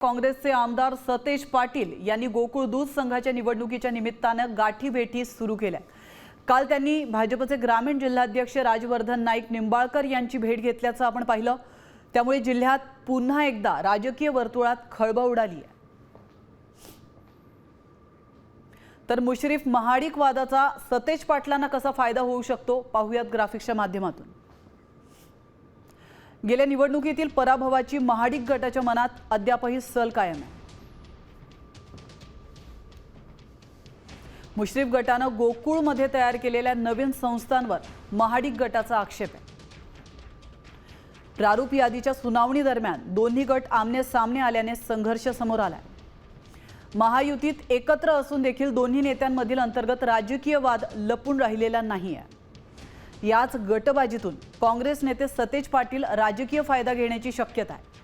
काँग्रेसचे आमदार सतेज पाटील यांनी गोकुळ दूध संघाच्या निवडणुकीच्या निमित्ताने गाठीभेटी सुरू केल्या। काल त्यांनी भाजपचे ग्रामीण जिल्हाध्यक्ष राजवर्धन नाईक निंबाळकर यांची भेट घेतल्याचं आपण पाहिलं। त्यामुळे जिल्ह्यात पुन्हा एकदा राजकीय वर्तुळात खळबळ उडाली आहे। तर मुश्रीफ महाडिक वादाचा सतेज पाटलांना कसा फायदा होऊ शकतो पाहूयात ग्राफिक्सच्या माध्यमातून। गेल्या निवडणुकीतील पराभवाची महाडिक गटाच्या मनात अद्यापही सल कायम आहे। मुश्रीफ गटानं गोकुळमध्ये तयार केलेल्या नवीन संस्थांवर महाडिक गटाचा आक्षेप आहे। प्रारूप यादीच्या सुनावणी दरम्यान दोन्ही गट आमने सामने आल्याने संघर्ष समोर आलाय। महायुतीत एकत्र असून देखील दोन्ही नेत्यांमधील अंतर्गत राजकीय वाद लपून राहिलेला नाही आहे। याच गटबाजीतून काँग्रेस नेते सतेज पाटील राजकीय फायदा घेण्याची शक्यता आहे।